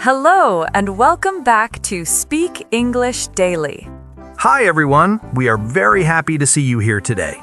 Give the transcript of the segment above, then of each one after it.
Hello, and welcome back to Speak English Daily. Hi, everyone. We are very happy to see you here today.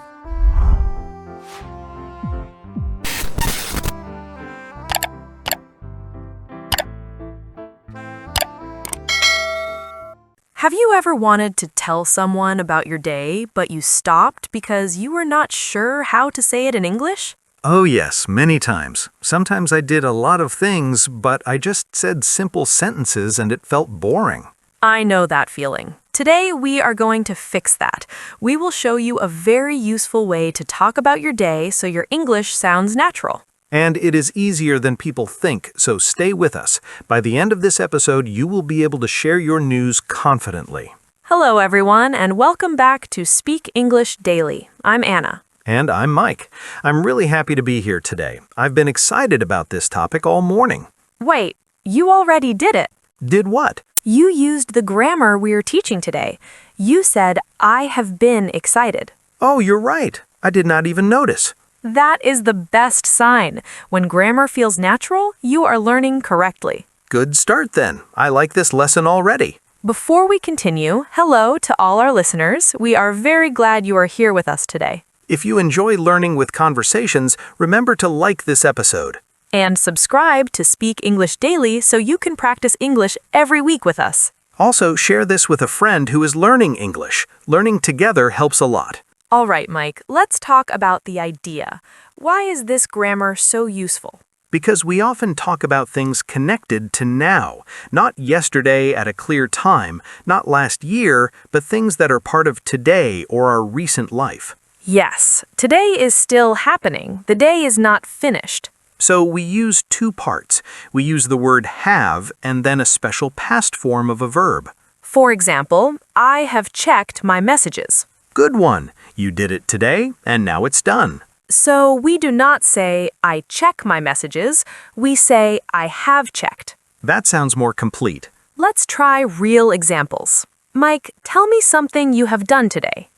Have you ever wanted to tell someone about your day, but you stopped because you were not sure how to say it in English? Oh, yes, many times. Sometimes I did a lot of things, but I just said simple sentences and it felt boring. I know that feeling. Today, we are going to fix that. We will show you a very useful way to talk about your day so your English sounds natural. And it is easier than people think, so stay with us. By the end of this episode, you will be able to share your news confidently. Hello, everyone, and welcome back to Speak English Daily. I'm Anna. And I'm Mike. I'm really happy to be here today. I've been excited about this topic all morning. Wait, you already did it. Did what? You used the grammar we're teaching today. You said, I have been excited. Oh, you're right. I did not even notice. That is the best sign. When grammar feels natural, you are learning correctly. Good start then. I like this lesson already. Before we continue, hello to all our listeners. We are very glad you are here with us today. If you enjoy learning with conversations, remember to like this episode. And subscribe to Speak English Daily so you can practice English every week with us. Also, share this with a friend who is learning English. Learning together helps a lot. All right, Mike, let's talk about the idea. Why is this grammar so useful? Because we often talk about things connected to now, not yesterday at a clear time, not last year, but things that are part of today or our recent life. Yes, today is still happening. The day is not finished. So we use two parts. We use the word have and then a special past form of a verb. For example, I have checked my messages. Good one. You did it today, and now it's done. So we do not say, I check my messages. We say, I have checked. That sounds more complete. Let's try real examples. Mike, tell me something you have done today.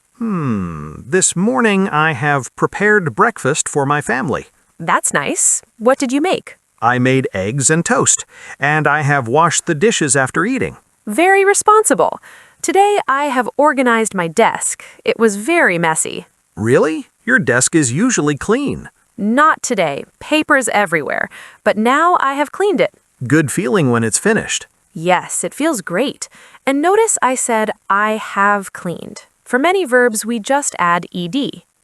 This morning I have prepared breakfast for my family. That's nice. What did you make? I made eggs and toast, and I have washed the dishes after eating. Very responsible. Today I have organized my desk. It was very messy. Really? Your desk is usually clean. Not today. Papers everywhere. But now I have cleaned it. Good feeling when it's finished. Yes, it feels great. And notice I said I have cleaned. For many verbs, we just add ed.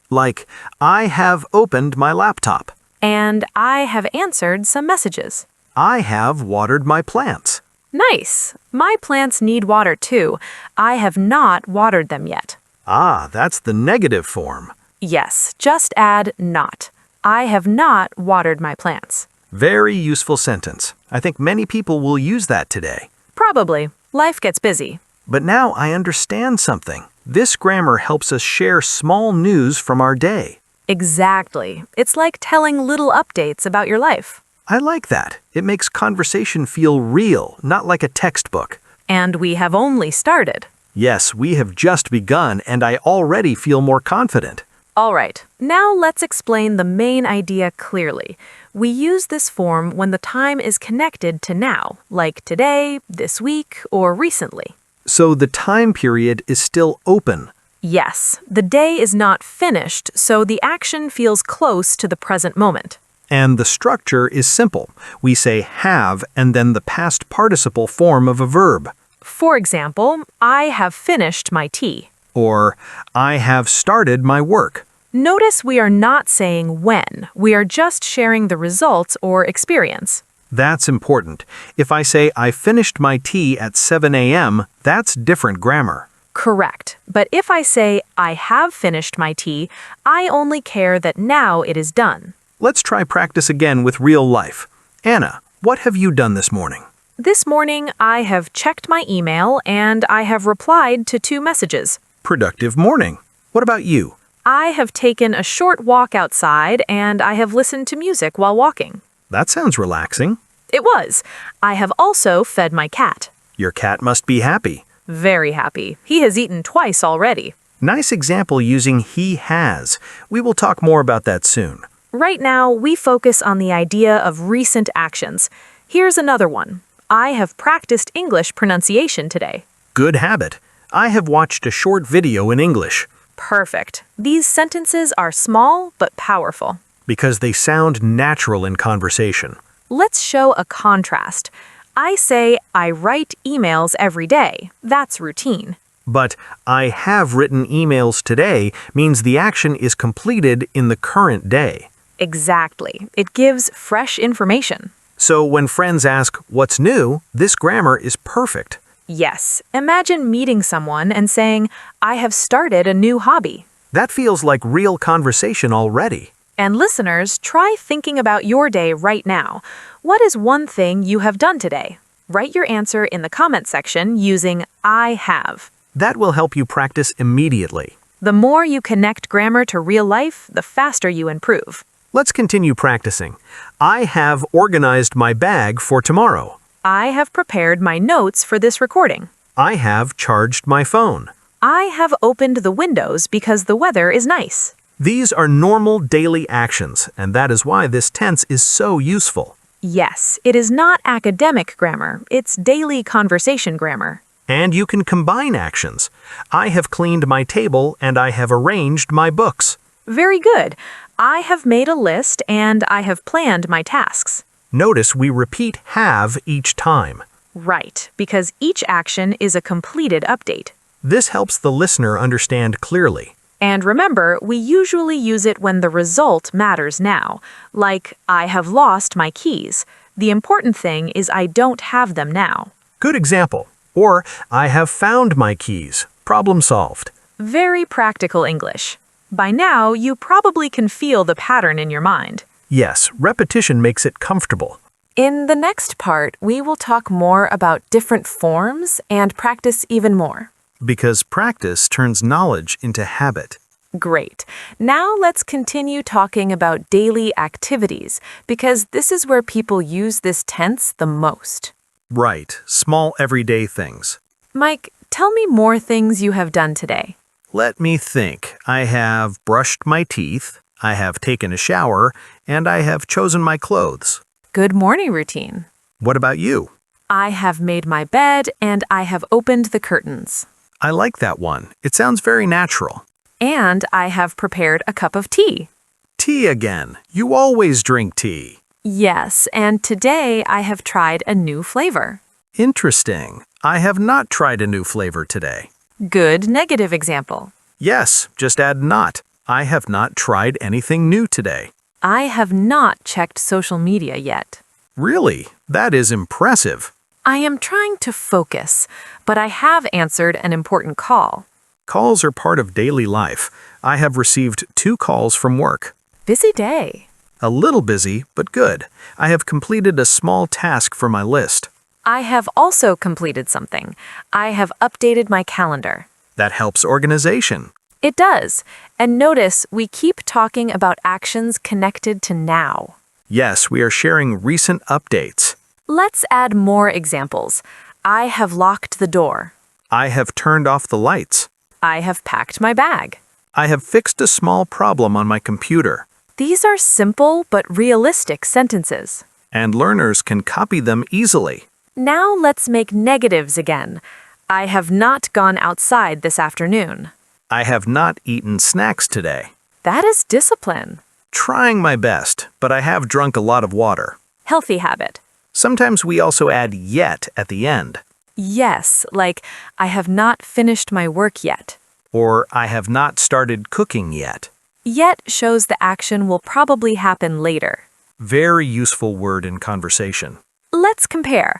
Like, I have opened my laptop. And I have answered some messages. I have watered my plants. Nice. My plants need water too. I have not watered them yet. Ah, that's the negative form. Yes, just add not. I have not watered my plants. Very useful sentence. I think many people will use that today. Probably. Life gets busy. But now I understand something. This grammar helps us share small news from our day. Exactly. It's like telling little updates about your life. I like that. It makes conversation feel real, not like a textbook. And we have only started. Yes, we have just begun, and I already feel more confident. All right, now let's explain the main idea clearly. We use this form when the time is connected to now, like today, this week, or recently. So the time period is still open. Yes, the day is not finished, so the action feels close to the present moment. And the structure is simple. We say have and then the past participle form of a verb. For example, I have finished my tea. Or, I have started my work. Notice we are not saying when. We are just sharing the results or experience. That's important. If I say I finished my tea at 7 a.m., that's different grammar. Correct. But if I say I have finished my tea, I only care that now it is done. Let's try practice again with real life. Anna, what have you done this morning? This morning, I have checked my email and I have replied to 2 messages. Productive morning. What about you? I have taken a short walk outside and I have listened to music while walking. That sounds relaxing. It was. I have also fed my cat. Your cat must be happy. Very happy. He has eaten twice already. Nice example using he has. We will talk more about that soon. Right now, we focus on the idea of recent actions. Here's another one. I have practiced English pronunciation today. Good habit. I have watched a short video in English. Perfect. These sentences are small but powerful. Because they sound natural in conversation. Let's show a contrast. I say I write emails every day. That's routine. But I have written emails today means the action is completed in the current day. Exactly. It gives fresh information. So when friends ask, "What's new?" this grammar is perfect. Yes. Imagine meeting someone and saying, I have started a new hobby. That feels like real conversation already. And listeners, try thinking about your day right now. What is one thing you have done today? Write your answer in the comment section using I have. That will help you practice immediately. The more you connect grammar to real life, the faster you improve. Let's continue practicing. I have organized my bag for tomorrow. I have prepared my notes for this recording. I have charged my phone. I have opened the windows because the weather is nice. These are normal daily actions, and that is why this tense is so useful. Yes, it is not academic grammar, it's daily conversation grammar. And you can combine actions. I have cleaned my table and I have arranged my books. Very good. I have made a list and I have planned my tasks. Notice we repeat have each time. Right, because each action is a completed update. This helps the listener understand clearly. And remember, we usually use it when the result matters now, like I have lost my keys. The important thing is I don't have them now. Good example. Or I have found my keys. Problem solved. Very practical English. By now, you probably can feel the pattern in your mind. Yes, repetition makes it comfortable. In the next part, we will talk more about different forms and practice even more. Because practice turns knowledge into habit. Great. Now let's continue talking about daily activities, because this is where people use this tense the most. Right, small everyday things. Mike, tell me more things you have done today. Let me think. I have brushed my teeth, I have taken a shower, and I have chosen my clothes. Good morning routine. What about you? I have made my bed and I have opened the curtains. I like that one. It sounds very natural. And I have prepared a cup of tea. Tea again. You always drink tea. Yes, and today I have tried a new flavor. Interesting. I have not tried a new flavor today. Good negative example. Yes, just add not. I have not tried anything new today. I have not checked social media yet. Really? That is impressive. I am trying to focus, but I have answered an important call. Calls are part of daily life. I have received 2 calls from work. Busy day. A little busy, but good. I have completed a small task for my list. I have also completed something. I have updated my calendar. That helps organization. It does. And notice we keep talking about actions connected to now. Yes, we are sharing recent updates. Let's add more examples. I have locked the door. I have turned off the lights. I have packed my bag. I have fixed a small problem on my computer. These are simple but realistic sentences. And learners can copy them easily. Now let's make negatives again. I have not gone outside this afternoon. I have not eaten snacks today. That is discipline. Trying my best, but I have drunk a lot of water. Healthy habit. Sometimes we also add yet at the end. Yes, like I have not finished my work yet. Or I have not started cooking yet. Yet shows the action will probably happen later. Very useful word in conversation. Let's compare.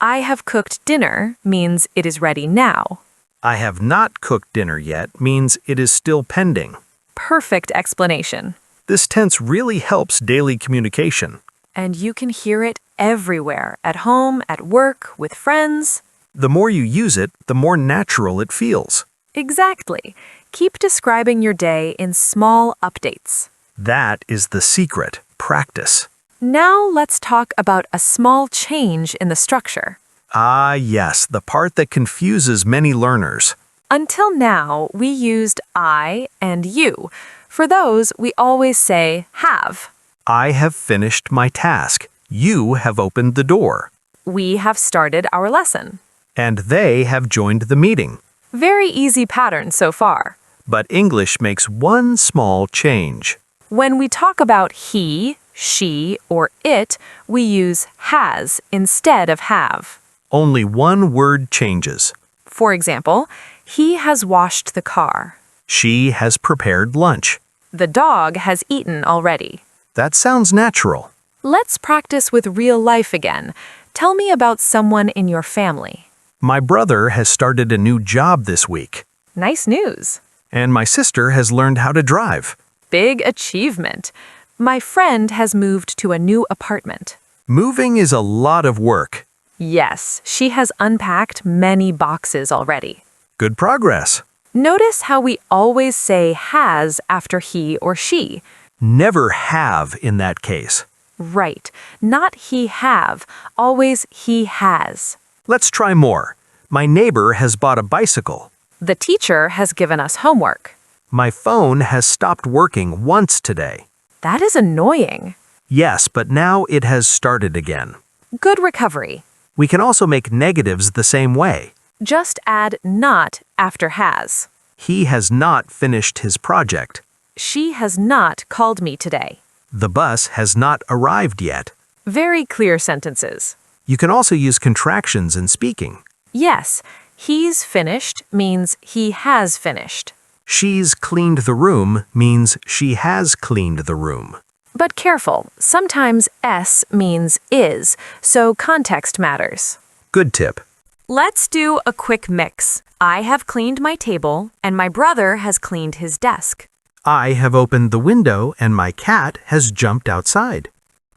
I have cooked dinner means it is ready now. I have not cooked dinner yet means it is still pending. Perfect explanation. This tense really helps daily communication. And you can hear it everywhere, at home, at work, with friends. The more you use it, the more natural it feels. Exactly. Keep describing your day in small updates. That is the secret, practice. Now let's talk about a small change in the structure. Ah, yes, the part that confuses many learners. Until now, we used I and you. For those, we always say have. I have finished my task. You have opened the door. we have started our lesson. And they have joined the meeting. Very easy pattern so far. But English makes one small change. When we talk about he, she, or it, we use has instead of have. Only one word changes. For example, he has washed the car. She has prepared lunch. The dog has eaten already. That sounds natural. Let's practice with real life again. Tell me about someone in your family. My brother has started a new job this week. Nice news. And my sister has learned how to drive. Big achievement. My friend has moved to a new apartment. Moving is a lot of work. Yes, she has unpacked many boxes already. Good progress. Notice how we always say has after he or she. Never have in that case. Right, not he have, always he has. Let's try more. My neighbor has bought a bicycle. The teacher has given us homework. My phone has stopped working once today. That is annoying. Yes, but now it has started again. Good recovery. We can also make negatives the same way. Just add not after has. He has not finished his project. She has not called me today. The bus has not arrived yet. Very clear sentences. You can also use contractions in speaking. Yes, he's finished means he has finished. She's cleaned the room means she has cleaned the room. But careful, sometimes S means is, so context matters. Good tip. Let's do a quick mix. I have cleaned my table, and my brother has cleaned his desk. I have opened the window and my cat has jumped outside.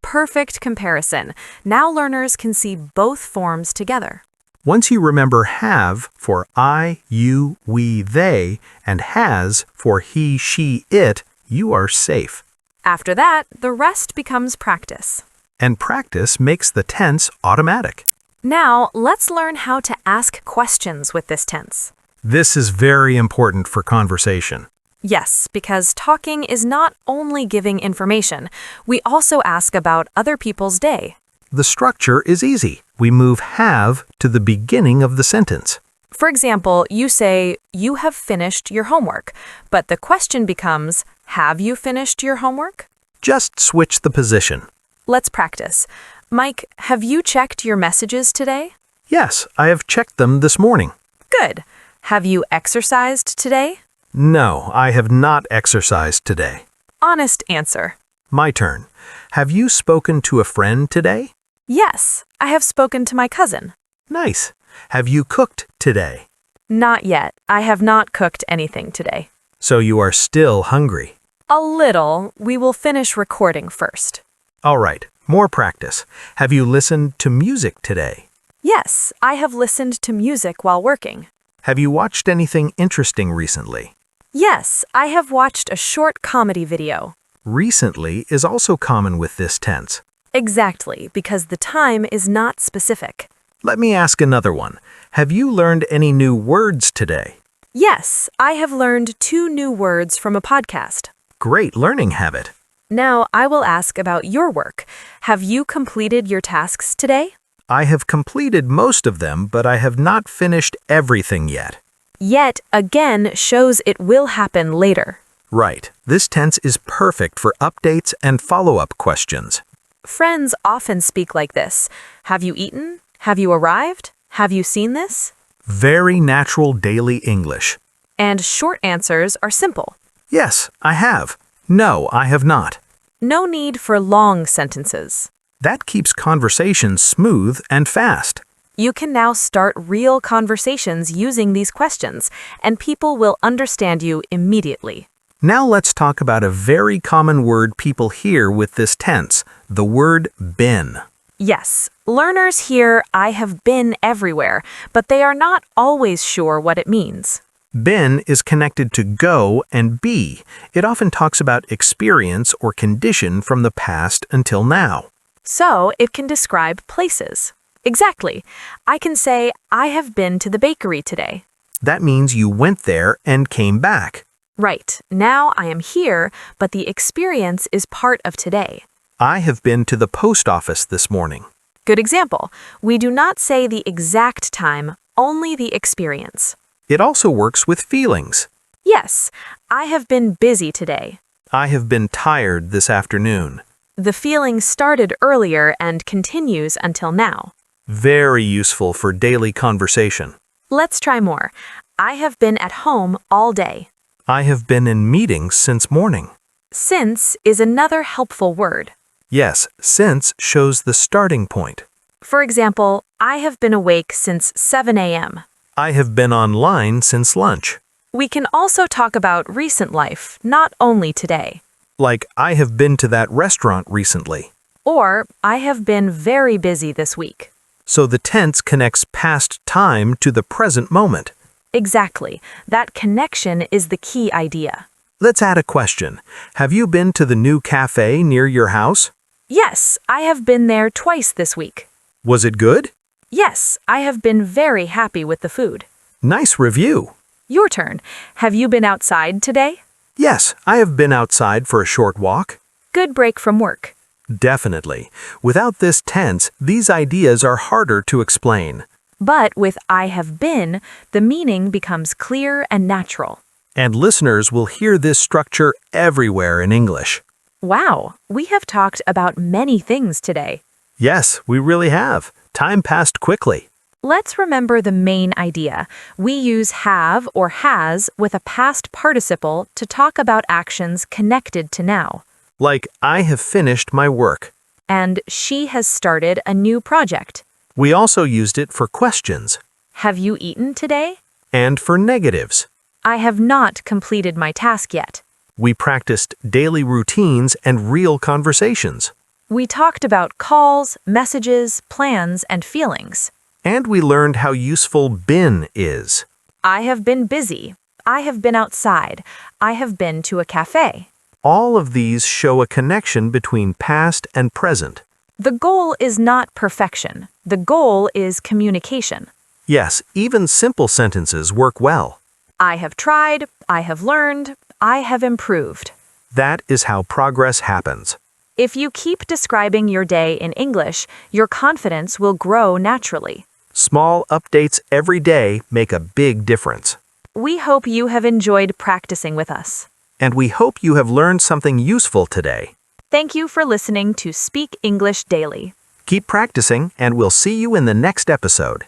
Perfect comparison. Now learners can see both forms together. Once you remember have for I, you, we, they, and has for he, she, it, you are safe. After that, the rest becomes practice. And practice makes the tense automatic. Now, let's learn how to ask questions with this tense. This is very important for conversation. Yes, because talking is not only giving information. We also ask about other people's day. The structure is easy. We move have to the beginning of the sentence. For example, you say, you have finished your homework, but the question becomes, have you finished your homework? Just switch the position. Let's practice. Mike, have you checked your messages today? Yes, I have checked them this morning. Good. Have you exercised today? No, I have not exercised today. Honest answer. My turn. Have you spoken to a friend today? Yes, I have spoken to my cousin. Nice. Have you cooked today? Not yet. I have not cooked anything today. So you are still hungry. A little. We will finish recording first. All right, more practice. Have you listened to music today? Yes, I have listened to music while working. Have you watched anything interesting recently? Yes, I have watched a short comedy video. Recently is also common with this tense. Exactly, because the time is not specific. Let me ask another one. Have you learned any new words today? Yes, I have learned 2 new words from a podcast. Great learning habit. Now I will ask about your work. Have you completed your tasks today? I have completed most of them, but I have not finished everything yet. Yet again shows it will happen later. Right. This tense is perfect for updates and follow-up questions. Friends often speak like this. Have you eaten? Have you arrived? Have you seen this? Very natural daily English. And short answers are simple. Yes, I have. No, I have not. No need for long sentences. That keeps conversation smooth and fast. You can now start real conversations using these questions, and people will understand you immediately. Now let's talk about a very common word people hear with this tense, the word been. Yes, learners hear I have been everywhere, but they are not always sure what it means. Been is connected to go and be. It often talks about experience or condition from the past until now. So it can describe places. Exactly. I can say, I have been to the bakery today. That means you went there and came back. Right. Now I am here, but the experience is part of today. I have been to the post office this morning. Good example. We do not say the exact time, only the experience. It also works with feelings. Yes, I have been busy today. I have been tired this afternoon. The feeling started earlier and continues until now. Very useful for daily conversation. Let's try more. I have been at home all day. I have been in meetings since morning. Since is another helpful word. Yes, since shows the starting point. For example, I have been awake since 7 a.m. I have been online since lunch. We can also talk about recent life, not only today. Like, I have been to that restaurant recently. Or, I have been very busy this week. So the tense connects past time to the present moment. Exactly. That connection is the key idea. Let's add a question. Have you been to the new cafe near your house? Yes, I have been there twice this week. Was it good? Yes, I have been very happy with the food. Nice review. Your turn. Have you been outside today? Yes, I have been outside for a short walk. Good break from work. Definitely. Without this tense, these ideas are harder to explain. But with I have been, the meaning becomes clear and natural. And listeners will hear this structure everywhere in English. Wow, we have talked about many things today. Yes, we really have. Time passed quickly. Let's remember the main idea. We use have or has with a past participle to talk about actions connected to now. Like, I have finished my work. And she has started a new project. We also used it for questions. Have you eaten today? And for negatives. I have not completed my task yet. We practiced daily routines and real conversations. We talked about calls, messages, plans, and feelings. And we learned how useful been is. I have been busy. I have been outside. I have been to a cafe. All of these show a connection between past and present. The goal is not perfection. The goal is communication. Yes, even simple sentences work well. I have tried. I have learned. I have improved. That is how progress happens. If you keep describing your day in English, your confidence will grow naturally. Small updates every day make a big difference. We hope you have enjoyed practicing with us. And we hope you have learned something useful today. Thank you for listening to Speak English Daily. Keep practicing, and we'll see you in the next episode.